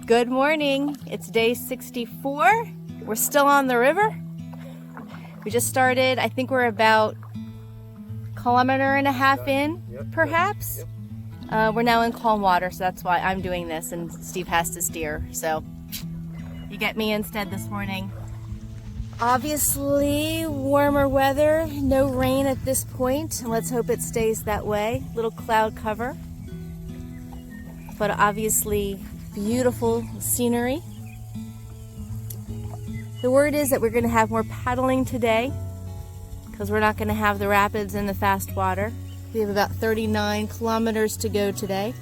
Good morning. It's day 64. We're still on the river. We just started. I think we're about a kilometer and a half in, perhaps. We're now in calm water, so that's why I'm doing this, and Steve has to steer. So you get me instead this morning. Obviously, warmer weather, no rain at this point, and let's hope it stays that way. Little cloud cover, but obviously beautiful scenery. The word is that we're going to have more paddling today because we're not going to have the rapids and the fast water. We have about 39 kilometers to go today.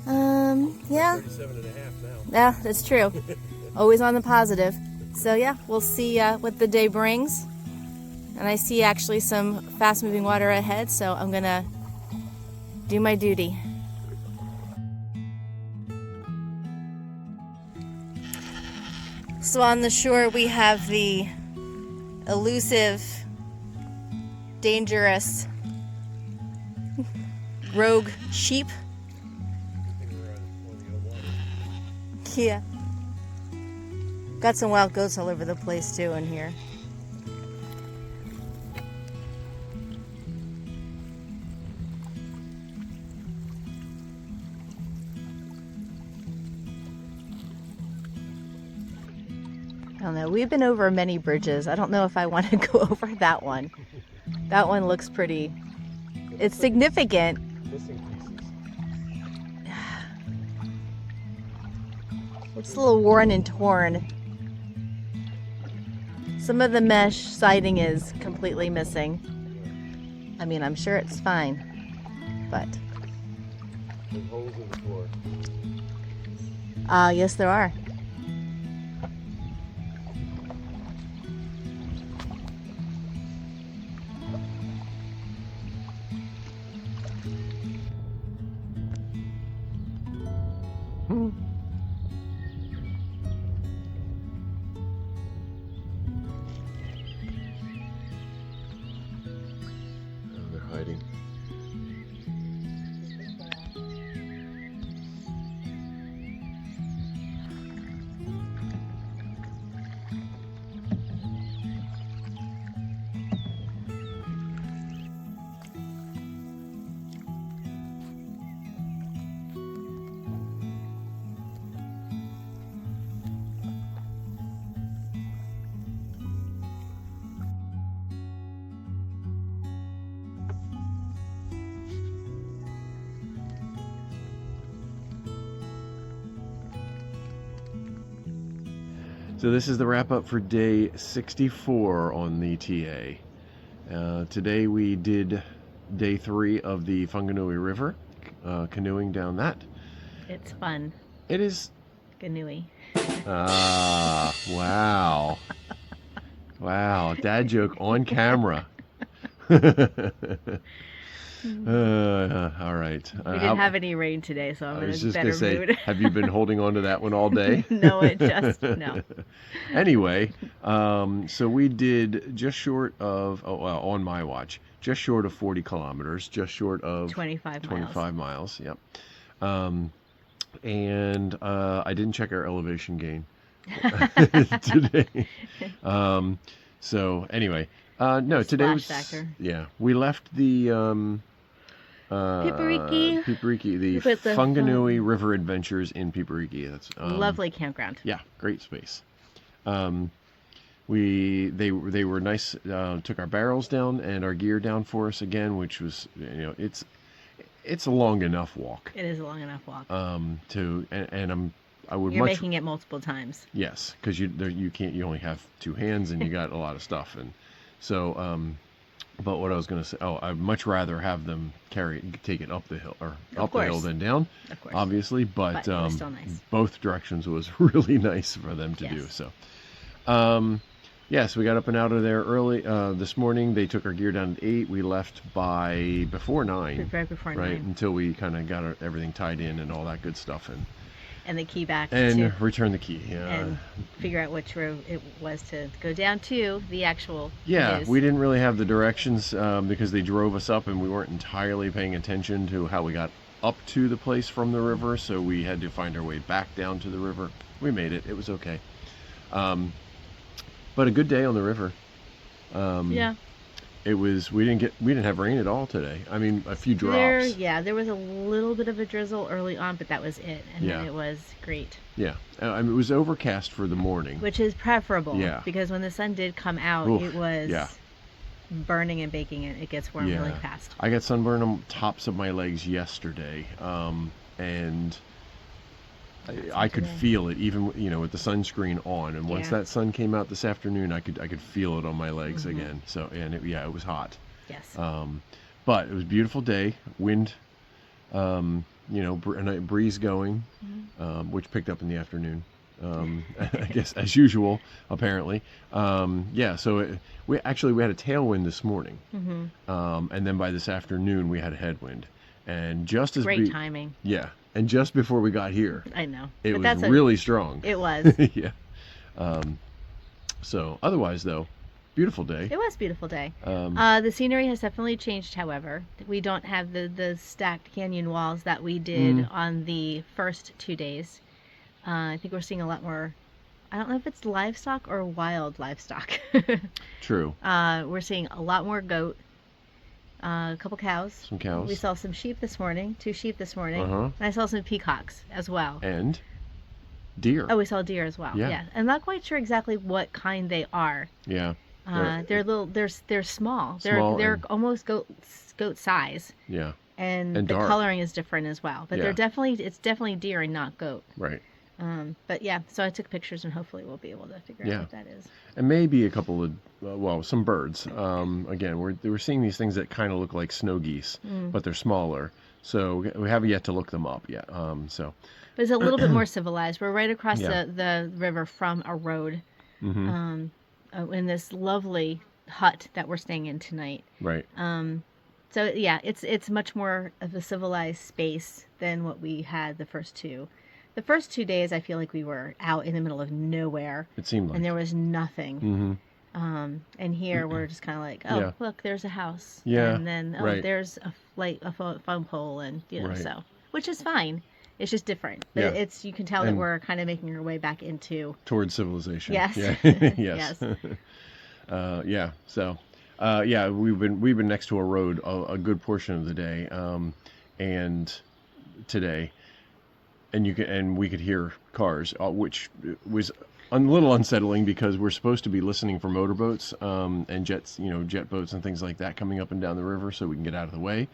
Yeah. 37 and a half now. Yeah, that's true. Always on the positive. So yeah, we'll see what the day brings. And I see actually some fast moving water ahead, so I'm going to do my duty. So on the shore we have the elusive, dangerous rogue sheep. Yeah. Got some wild goats all over the place too in here. I don't know. We've been over many bridges. I don't know if I want to go over that one. That one looks pretty. It's significant. Missing pieces. Looks a little worn and torn. Some of the mesh siding is completely missing. I mean, I'm sure it's fine, but. There's holes in the floor. Yes, there are. They're hiding. So this is the wrap up for day 64 on the TA. Today we did day 3 of the Whanganui River, canoeing down that. It's fun. It is. Whanganui. Wow. Wow, dad joke on camera. All right. We didn't have any rain today, so I'm in a better mood. Have you been holding on to that one all day? No, no. Anyway, so we did just short of, on my watch, just short of 40 kilometers, just short of 25 miles. Yep. And I didn't check our elevation gain today. So anyway, no, today was, factor. Yeah, we left the Pipariki, the Whanganui River Adventures in Pipariki. That's lovely campground. Yeah, great space. They were nice. Took our barrels down and our gear down for us again, which was, it's a long enough walk. It is a long enough walk. You're making it multiple times. Yes, because you only have 2 hands and you got a lot of stuff, and so but what I was going to say, I'd much rather have them take it up the hill the hill than down, of course, obviously, but it was still nice. Both directions was really nice for them to do. So so we got up and out of there early this morning. They took our gear down at 8. We left by before 9, right before 9, until we kind of got everything tied in and all that good stuff, and the key back and return the key, and figure out which road it was to go down to the actual news. We didn't really have the directions because they drove us up and we weren't entirely paying attention to how we got up to the place from the river, so we had to find our way back down to the river. We made it. It was okay. But a good day on the river. Yeah. It was. We didn't have rain at all today. I mean, a few drops. There was a little bit of a drizzle early on, but that was it, and then it was great. Yeah, I mean, it was overcast for the morning, which is preferable. Yeah. Because when the sun did come out, Oof, it was yeah. burning and baking, and it gets warm really fast. I got sunburn on tops of my legs yesterday, and I could feel it even with the sunscreen on, and once that sun came out this afternoon, I could feel it on my legs again. So it was hot. Yes. But it was a beautiful day. Wind, a breeze going, which picked up in the afternoon. I guess as usual, apparently. So we had a tailwind this morning, and then by this afternoon we had a headwind, and just as great timing. Yeah. And just before we got here, I know it was really strong. It was. Yeah. So otherwise, though, beautiful day. It was a beautiful day. The scenery has definitely changed. However, we don't have the stacked canyon walls that we did on the first 2 days. I think we're seeing a lot more. I don't know if it's livestock or wild livestock. True. We're seeing a lot more goat. A couple cows. Some cows. We saw some sheep this morning. 2 sheep this morning. And I saw some peacocks as well. And deer. Oh, we saw deer as well. Yeah. I'm not quite sure exactly what kind they are. Yeah. They're little. They're small. They're almost goat size. Yeah. And the dark. Coloring is different as well. But it's definitely deer and not goat. Right. But yeah, so I took pictures, and hopefully we'll be able to figure out what that is. And maybe a couple of, some birds. Again, we're seeing these things that kind of look like snow geese, but they're smaller. So we haven't yet to look them up yet. But it's a little bit more civilized. We're right across the river from a road, in this lovely hut that we're staying in tonight. Right. So yeah, it's much more of a civilized space than what we had the first two. The first 2 days, I feel like we were out in the middle of nowhere. It seemed like. And there was nothing. And here we're just kind of like, look, there's a house. Yeah. And then, there's a phone pole, and so, which is fine. It's just different. But you can tell that we're kind of making our way back towards civilization. Yes. Yeah. Yes. So, we've been next to a road a good portion of the day, and today. And we could hear cars, which was a little unsettling because we're supposed to be listening for motorboats and jets, jet boats and things like that coming up and down the river, so we can get out of the way.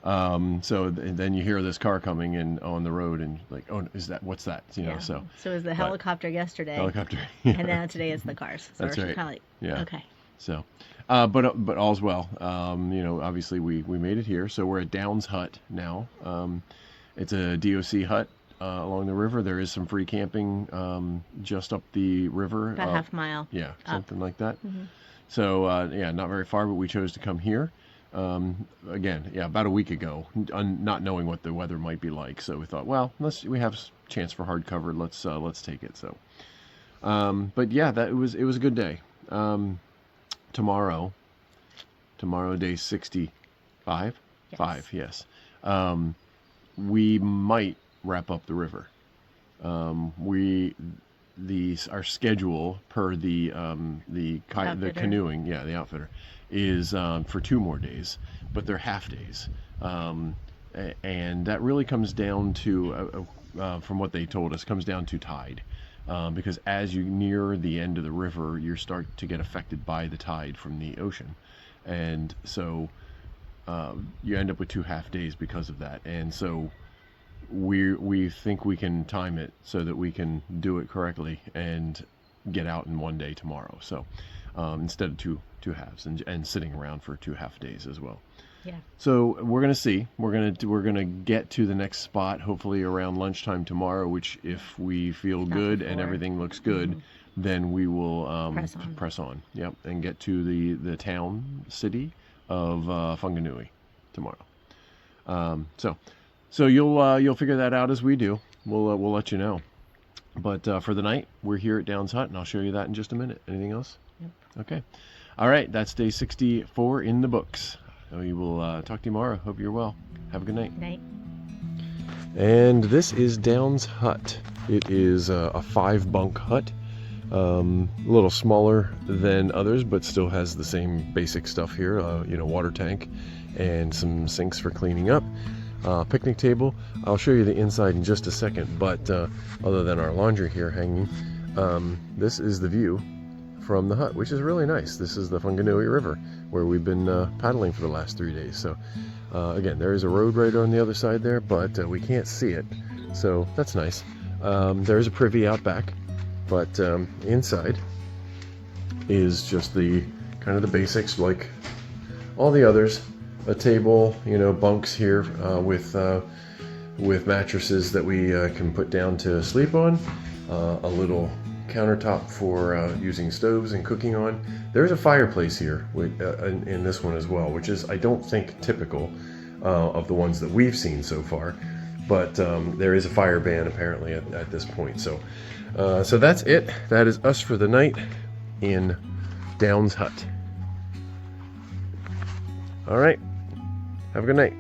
Then you hear this car coming in on the road, and like, oh, what's that? So it was the helicopter yesterday. Helicopter. And now today it's the cars. So That's we're right. kind of like, yeah. Okay. So, but all's well. Obviously we made it here, so we're at Downs Hut now. It's a DOC hut. Along the river. There is some free camping just up the river. About half mile. Yeah, something like that. So, not very far, but we chose to come here. Again, about a week ago, not knowing what the weather might be like. So we thought, well, we have a chance for hardcover. Let's take it. So, but yeah, it was a good day. Tomorrow, day 65. Yes. 5, yes. We might wrap up the river. Our schedule per the canoeing, the outfitter, is for 2 more days, but they're half days, and that really comes down to, from what they told us, comes down to tide, because as you near the end of the river, you start to get affected by the tide from the ocean, and so you end up with 2 half days because of that, and so. We think we can time it so that we can do it correctly and get out in 1 day tomorrow. So instead of two halves and sitting around for 2 half days as well. Yeah. So we're gonna see. We're gonna get to the next spot hopefully around lunchtime tomorrow. Which if we feel good and everything looks good, then we will press on. Yep, and get to the city of Whanganui tomorrow. So you'll figure that out as we do. We'll let you know. But for the night, we're here at Downs Hut, and I'll show you that in just a minute. Anything else? Yep. Okay. All right. That's day 64 in the books. We will talk to you tomorrow. Hope you're well. Have a good night. Night. And this is Downs Hut. It is a 5-bunk hut, a little smaller than others, but still has the same basic stuff here. You know, water tank and some sinks for cleaning up. Picnic table. I'll show you the inside in just a second, but other than our laundry here hanging, this is the view from the hut, which is really nice. This is the Whanganui River, where we've been paddling for the last 3 days. So again, there is a road right on the other side there, but we can't see it, so that's nice. There is a privy out back, but inside is just the kind of the basics like all the others. A table, you know, bunks here with mattresses that we can put down to sleep on. A little countertop for using stoves and cooking on. There's a fireplace here in this one as well, which is, I don't think, typical of the ones that we've seen so far. But there is a fire ban apparently at this point. So that's it. That is us for the night in Downs Hut. All right. Have a good night.